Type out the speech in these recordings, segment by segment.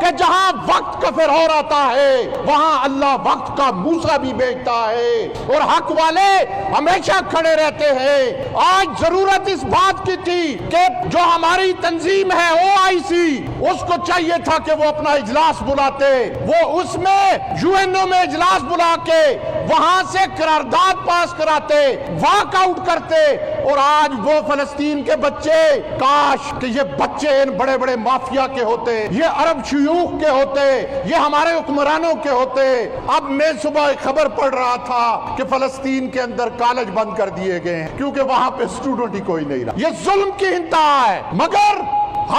کہ جہاں وقت کا فرعون آتا ہے وہاں اللہ وقت کا موسیٰ بھی بھیجتا ہے، اور حق والے ہمیشہ کھڑے رہتے ہیں۔ آج ضرورت اس بات کی تھی کہ جو ہماری تنظیم ہے OIC، اس کو چاہیے تھا کہ وہ اپنا اجلاس بلاتے، وہ اس میں UN میں اجلاس بلا کے وہاں سے قرارداد پاس کراتے، واک آؤٹ کرتے، اور آج وہ فلسطین کے بچے، کاش کہ یہ بچے ان بڑے بڑے مافیا کے ہوتے، یہ عرب شیوخ کے ہوتے، یہ ہمارے حکمرانوں کے ہوتے۔ اب میں صبح خبر پڑھ رہا تھا کہ فلسطین کے اندر کالج بند کر دیے گئے ہیں کیونکہ وہاں پہ اسٹوڈنٹ ہی کوئی نہیں رہا۔ یہ ظلم کی انتہا ہے۔ مگر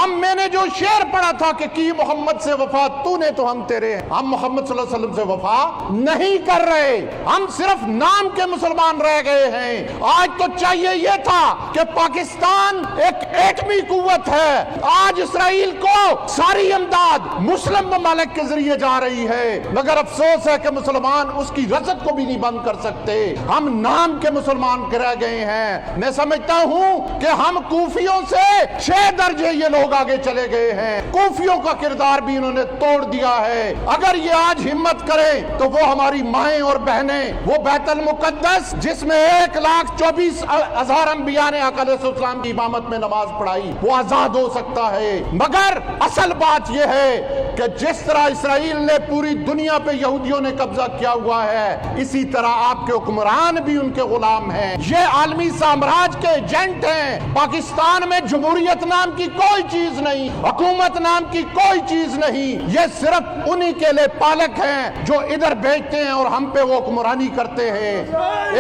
میں نے جو شعر پڑھا تھا کہ کی محمد سے وفا تو نے تو ہم تیرے ہیں، ہم محمد صلی اللہ علیہ وسلم سے وفا نہیں کر رہے، ہم صرف نام کے مسلمان رہ گئے ہیں۔ آج تو چاہیے یہ تھا کہ پاکستان ایک ایٹمی قوت ہے، آج اسرائیل کو ساری امداد مسلم ممالک کے ذریعے جا رہی ہے، مگر افسوس ہے کہ مسلمان اس کی رزق کو بھی نہیں بند کر سکتے، ہم نام کے مسلمان رہ گئے ہیں۔ میں سمجھتا ہوں کہ ہم کوفیوں سے 6 درجے یہ لوگ آگے چلے گئے ہیں، کوفیوں کا کردار بھی انہوں نے توڑ دیا ہے۔ اگر یہ آج ہمت کریں تو وہ ہماری مائیں اور بہنیں، وہ بیت المقدس جس میں 1,24,000 انبیاء نے آقا علیہ السلام کی امامت میں نماز پڑھائی، وہ آزاد ہو سکتا ہے۔ مگر اصل بات یہ ہے کہ جس طرح اسرائیل نے پوری دنیا پہ یہودیوں نے قبضہ کیا ہوا ہے، اسی طرح آپ کے حکمران بھی ان کے غلام ہیں، یہ عالمی سامراج کے ایجنٹ ہیں۔ پاکستان میں جمہوریت نام کی کوئی چیز نہیں، حکومت نام کی کوئی چیز نہیں، یہ صرف انہی کے لئے پالک ہیں جو ادھر بیچتے ہیں اور ہم پہ وہ حکمرانی کرتے ہیں۔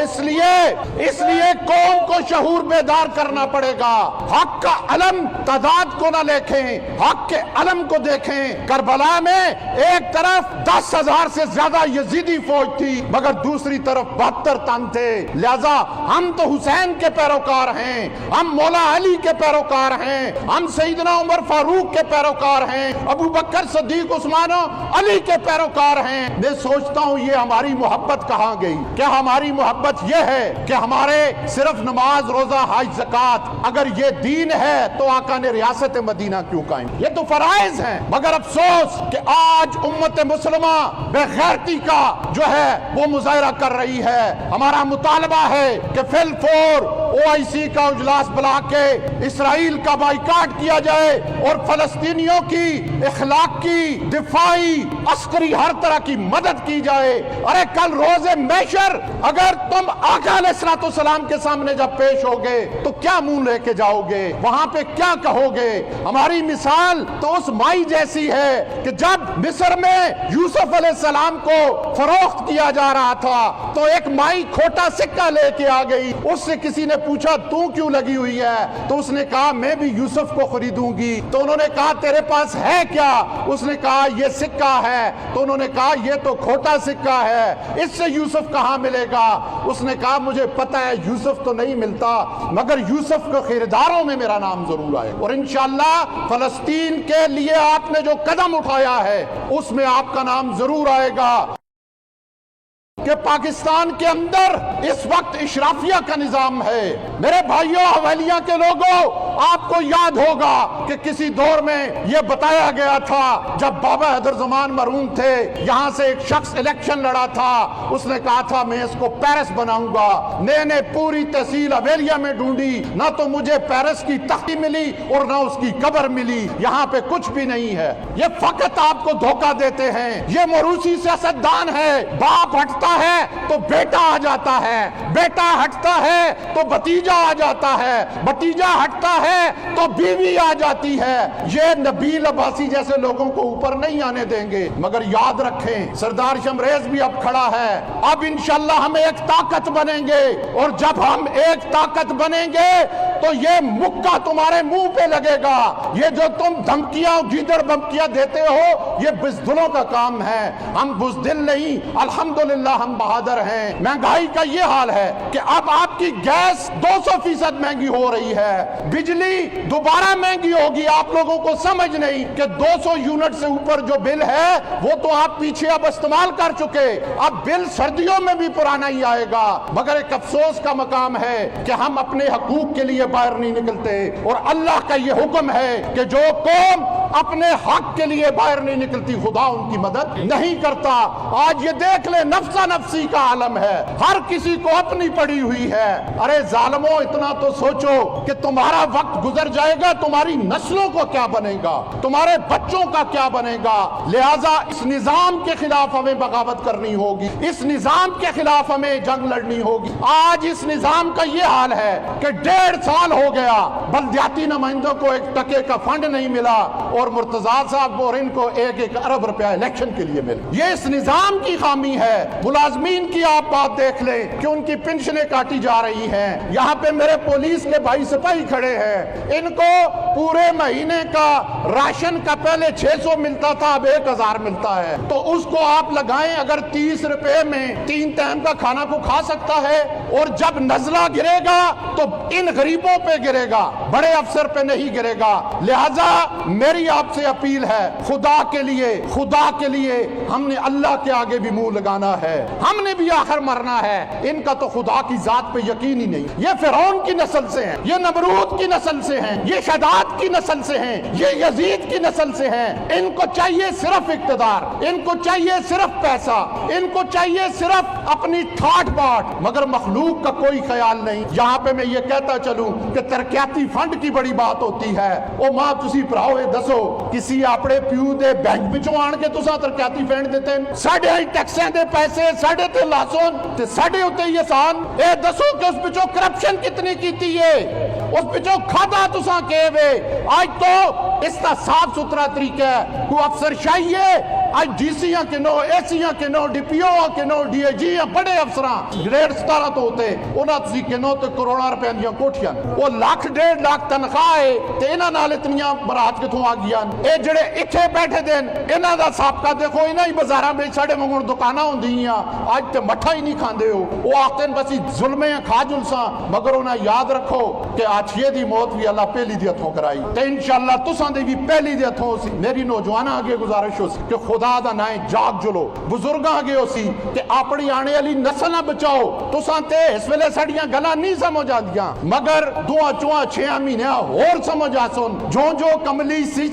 اس لیے قوم کو شعور بیدار کرنا پڑے گا۔ حق کا علم تعداد کو نہ دیکھیں، حق کے علم کو دیکھیں۔ کربلا میں ایک طرف 10,000 سے زیادہ یزیدی فوج تھی، مگر دوسری طرف 72 تن تھے۔ لہذا ہم تو حسین کے پیروکار ہیں، ہم مولا علی کے پیروکار ہیں، ہم سیدنا عمر فاروق کے پیروکار ہیں، ابو بکر صدیق عثمان علی کے پیروکار ہیں۔ میں سوچتا ہوں یہ ہماری محبت کہاں گئی؟ کیا ہماری محبت یہ ہے کہ ہمارے صرف نماز، روزہ، حج، زکوٰۃ، اگر یہ دین ہے تو آقا نے ریاست مدینہ کیوں قائم؟ یہ تو فرائض ہیں۔ مگر افسوس کہ آج امت مسلمہ بے غیرتی کا جو ہے وہ مظاہرہ کر رہی ہے۔ ہمارا مطالبہ ہے کہ فی الفور OIC کا اجلاس بلا کے اسرائیل کا بائیکاٹ کیا جائے اور فلسطینیوں کی اخلاق کی، دفاعی، عسکری ہر طرح کی مدد کی جائے۔ ارے کل روز محشر اگر تم آقا علیہ السلام کے سامنے جب پیش ہوگے تو کیا منہ لے کے جاؤ گے؟ وہاں پہ کیا کہو گے؟ ہماری مثال تو اس مائی جیسی ہے کہ جب مصر میں یوسف علیہ السلام کو فروخت کیا جا رہا تھا تو ایک مائی کھوٹا سکہ لے کے آ گئی، اس سے کسی نے پوچھا تو کیوں لگی ہوئی ہے؟ تو اس نے کہا میں بھی یوسف کو خریدوں گی۔ تو انہوں نے کہا تیرے پاس ہے کیا؟ اس نے کہا یہ سکہ ہے۔ تو انہوں نے کہا یہ تو کھوٹا سکہ ہے، اس سے یوسف کہاں ملے گا؟ اس نے کہا مجھے پتہ ہے یوسف تو نہیں ملتا، مگر یوسف کے خریداروں میں میرا نام ضرور آئے، اور انشاءاللہ فلسطین کے لیے آپ نے جو قدم اٹھایا ہے اس میں آپ کا نام ضرور آئے گا۔ کہ پاکستان کے اندر اس وقت اشرافیہ کا نظام ہے۔ میرے بھائیوں، حویلیاں کے لوگوں، آپ کو یاد ہوگا کہ کسی دور میں یہ بتایا گیا تھا جب بابا حیدر زمان مرحوم تھے، یہاں سے ایک شخص الیکشن لڑا تھا، اس نے کہا تھا میں اس کو پیرس بناؤں گا۔ میں نے پوری تحصیل حویلیہ میں ڈھونڈی، نہ تو مجھے پیرس کی تختی ملی اور نہ اس کی قبر ملی، یہاں پہ کچھ بھی نہیں ہے۔ یہ فقط آپ کو دھوکہ دیتے ہیں، یہ موروثی سیاستدان ہے۔ باپ ہٹتا ہے تو بیٹا آ جاتا ہے، بیٹا ہٹتا ہے تو بھتیجا آ جاتا ہے، بھتیجا ہٹتا ہے تو بیوی آ جاتی ہے۔ یہ نبیل عباسی جیسے لوگوں کو اوپر نہیں آنے دیں گے۔ مگر یاد رکھیں سردار شمریز بھی اب کھڑا ہے، اب انشاءاللہ ہم ایک طاقت بنیں گے، اور جب ہم ایک طاقت بنیں گے تو یہ مکہ تمہارے منہ پہ لگے گا۔ یہ جو تم دھمکیاں گیدڑ بمکیاں دیتے ہو یہ بزدلوں کا کام ہے، ہم بزدل نہیں، الحمدللہ ہم بہادر ہیں۔ مہنگائی کا یہ حال ہے کہ اب آپ کی گیس 200% مہنگی ہو رہی ہے، بجلی دوبارہ مہنگی ہوگی۔ آپ لوگوں کو سمجھ نہیں کہ 200 یونٹ سے اوپر جو بل ہے وہ تو آپ پیچھے اب استعمال کر چکے، اب بل سردیوں میں بھی پرانا ہی آئے گا۔ مگر ایک افسوس کا مقام ہے کہ ہم اپنے حقوق کے لیے باہر نہیں نکلتے، اور اللہ کا یہ حکم ہے کہ جو قوم اپنے حق کے لیے باہر نہیں نکلتی خدا ان کی مدد نہیں کرتا۔ آج یہ دیکھ لے نفسا نفسی کا عالم ہے، ہر کسی کو اپنی پڑی ہوئی ہے۔ ارے ظالموں اتنا تو سوچو کہ تمہارا وقت گزر جائے گا، تمہاری نسلوں کو کیا بنے گا، تمہارے بچوں کا کیا بنے گا۔ لہٰذا اس نظام کے خلاف ہمیں بغاوت کرنی ہوگی، اس نظام کے خلاف ہمیں جنگ لڑنی ہوگی۔ آج اس نظام کا یہ حال ہے کہ 1.5 سال ہو گیا بلدیاتی نمائندوں کو 1 ٹکے کا فنڈ نہیں ملا اور مرتضیٰ صاحب اور ان کو 1 ارب روپیہ الیکشن کے لیے ملا۔ یہ اس نظام کی خامی ہے۔ ملازمین کی آپ بات دیکھ لیں کہ ان کی پنشنیں کاٹی جا رہی ہیں۔ یہاں پہ میرے پولیس کے بھائی سپاہی کھڑے ہیں، ان کو پورے مہینے کا راشن کا پہلے 600 ملتا تھا، اب 1000 ملتا ہے۔ تو اس کو آپ لگائیں، اگر 30 روپے میں 3 ٹائم کا کھانا کو کھا سکتا ہے، اور جب نزلہ گرے گا تو ان غریبوں پہ گرے گا، بڑے افسر پہ نہیں گرے گا۔ لہٰذا میری آپ سے اپیل ہے، خدا کے لیے ہم نے اللہ کے آگے بھی منہ لگانا ہے، ہم نے بھی آخر مرنا ہے۔ ان کا تو خدا کی ذات پہ یقین ہی نہیں۔ یہ فرعون کی نسل سے ہیں، یہ نمرود کی نسل سے ہیں، یہ شداد کی نسل سے ہیں، یہ یزید کی نسل سے ہیں۔ ان کو چاہیے صرف اقتدار، ان کو چاہیے صرف پیسہ، ان کو چاہیے صرف اپنی ٹھاٹ باٹ، مگر مخلوق کا کوئی خیال نہیں۔ یہاں پہ میں یہ کہتا چلوں کہ ترقیاتی فنڈ کی بڑی بات ہوتی ہے۔ او ماں تسی بھراؤ دسو کسی اپنے پیو دے بینک وچوں آن کے تساں ترقیاتی فنڈ دیتے ہیں، ساڈے ٹیکساں دے پیسے ساڈے تے لاسون تے ساڈے اوتے ہی احسان۔ اے دسو کہ اس وچوں کرپشن کتنی کیتی ہے، اس وچوں کھادا تساں کے وے۔ آج تو اس کا صاف ستھرا طریقہ ہے، کوئی افسر شاہی ہے آج ڈی سیاں کے نو، اے سیاں کے نو، ڈی پی او کے نو، ڈی اے جی بڑے افسراں گریڈ 17 تو ہوتے انہاں تسی کے نو تے کروڑاں روپے دیاں کوٹھیاں، وہ 1.5 لاکھ تنخواہ ہے تے انہاں نال اتنیاں برات کتھوں آ گیاں۔ اے جڑے اتھے بیٹھے دین انہاں دا سابقہ دیکھو، انہاں ہی بازاراں وچ ساڈے وانگوں دکاناں ہوندیاں، آج تے مٹھا ہی نہیں کھاندے ہو۔ وہ آخدے بس ظلمیں کھا جلساں، مگر انہاں یاد رکھو کہ آچھیے دی موت بھی اللہ پہلی دی ہتھوں کرائی تے انشاءاللہ تساں دی بھی پہلی دی ہتھوں سی۔ میری نوجواناں آگے گزارش ہو سی کہ خدا دا نائیں جاگ جلو، بزرگاں آگے ہو سی کہ اپنی آنے والی نسل نہ بچاؤ۔ تساں تے اس ویلے ساڈیاں گلاں نہیں سمجھ آندیاں، مگر 2-4-6 مہینے اور سمجھ آسن۔ جو کملی سی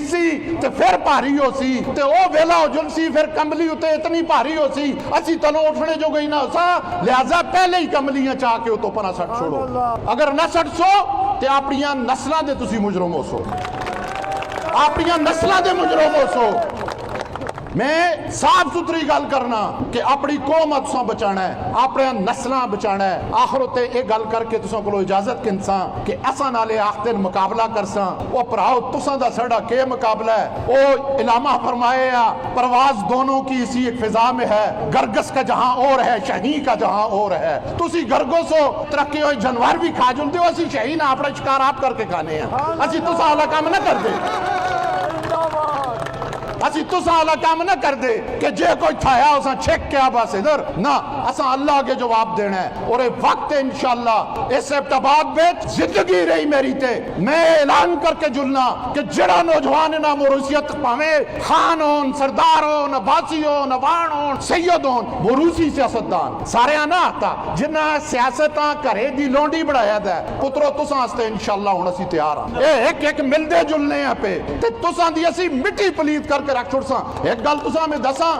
تے پھر بھاری ہو سی تے او ویلا ہو جل سی، پھر کملی اتے اتنی بھاری ہو سی اسی تلوں اٹھنے جو گئی نہ سا۔ لہذا پہلے ہی کملیاں چاہ کے تو پرا سٹ چھوڑو، اگر نہ سٹ سو تے اپنیاں نسلاں دے تسی مجرم ہو سو، اپنیاں نسلاں دے مجرم ہو سو۔ میں صاف ستھری گل کرنا کہ اپنی قوم تساں بچانا ہے، اپنے نسلاں بچانا ہے۔ آخر تے یہ گل کر کے تساں کو اجازت کنساں کہ اساں نالے آخدن مقابلہ کرساں۔ او پراؤ تساں دا ساڈا کے مقابلہ ہے؟ او علامہ فرمائے پرواز دونوں کی اسی ایک فضا میں ہے، گرگس کا جہاں اور ہے، شہین کا جہاں اور ہے۔ تسی گرگس ہو ترقی ہوئی جانور بھی کھا جلدے ہو، اسی شہین اپنا شکار آپ کر کے کھانے ہیں، اسی تساں والا کام نہ کر دے، اسی تساں والا کام نہ کر دے کہ جے کوئی تھایا اساں چھک کے آبا سے در نہ، اساں اللہ کے جواب دینا ہے۔ اور اے وقت انشاءاللہ اس ابتباد بیچ زندگی رہی میری تے میں اعلان کر کے جلنا کہ جڑا نوجوان نہ موروثیت پاویں، خان ہون، سردار ہون، عباسی ہون، عوان ہون، سید ہون، موروثی سیاستدان سارے آنا آتا جنہ سیاستاں کرے دی لونڈی بڑھایا دا ہے۔ پترو تساں استے انشاءاللہ ہون اسی تیار ہاں، اے ایک ملدے جلنے ہیں پہ تے تساں دی اسی مٹی پلید کر کے رکھ چھوڑ ساں۔ ایک گل تساں میں دساں،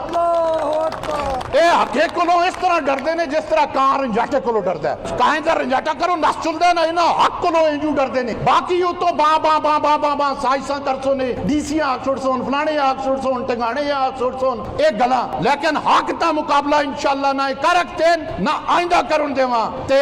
اے حقے کولوں اس طرح ڈردے نے جس طرح کان رنجاٹے کولوں ڈردا ہے۔ کائیں دا رنجاٹا کرو نس چلدے نہ انہاں حق کولوں انجو ڈردے نے، باقی او تو با با با با با با سائساں کرسو نے، ڈیسیاں آکھ چھوڑ سون، فلانے آکھ چھوڑ سون، ٹنگانے آکھ چھوڑ سون، ایک گلاں لیکن حق تا مقابلہ انشاءاللہ نہ کرکتے نہ آئندہ کرن دیواں۔ تے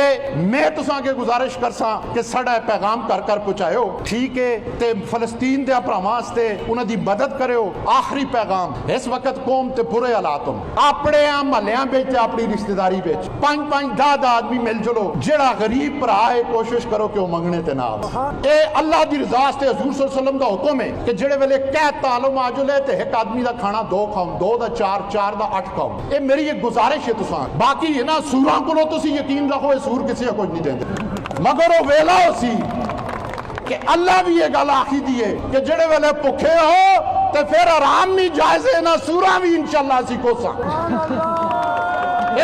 میں تساں کے گزارش کرساں کہ ساڈا پیغام کر کر پہنچایو، ٹھیک ہے؟ تے فلسطین دے بھراواں واسطے انہاں دی مدد کریو۔ آخری پیغام، اس وقت قوم تے برے حالات ہوں، اپنے محلیاں بیچ اپنی رشتہ داری بیچ 5-5 آدمی مل جلو، جڑا غریب بھرا ہے کوشش کرو کہ وہ منگنے تے نہ آوے۔ اے اللہ دی رضا واسطے حضور صلی اللہ علیہ وسلم دا حکم ہے کہ جڑے ویلے قحط تعلم آ جلے تے ایک آدمی دا کھانا 2 کھاؤ، 2 دا 4، 4 دا 8 کھاؤ۔ اے میری ایک گزارش ہے تساں، باقی ہے نا سوراں کولوں تسی یقین رکھو اے سور کسی کو نہیں دیندے، مگر وہ ویلا ہو سی کہ اللہ بھی یہ گل آخی دیئے کہ جڑے ویلے پکھے ہو تے پھر آرام نہیں جائز ہے، نہ سورہ بھی انشاءاللہ اسی کوساں،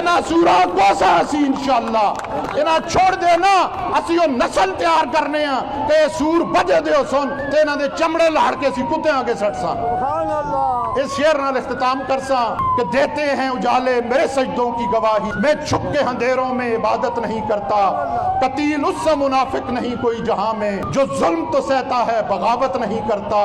نہ سورہ کوساں اسی انشاءاللہ۔ ਇਹਨਾਂ ਛੋੜ ਦੇਣਾ ਅਸੀਂ ਉਹ ਨਸਲ ਤਿਆਰ ਕਰਨੇ ਆ ਤੇ ਸੂਰ ਵੱਜੇ ਦਿਓ ਸੁਣ ਤੇ ਇਹਨਾਂ ਦੇ ਚਮੜੇ ਲਾੜ ਕੇ ਅਸੀਂ ਕੁੱਤਿਆਂ ਅੱਗੇ ਸੱਟ ਸਾਂ। اس شعر نال اختتام کرسا کہ دیتے ہیں اجالے میرے سجدوں کی گواہی، میں چھپ کے اندھیروں میں عبادت نہیں کرتا، قتیل اس سے منافق نہیں کوئی جہاں میں جو ظلم تو سہتا ہے بغاوت نہیں کرتا۔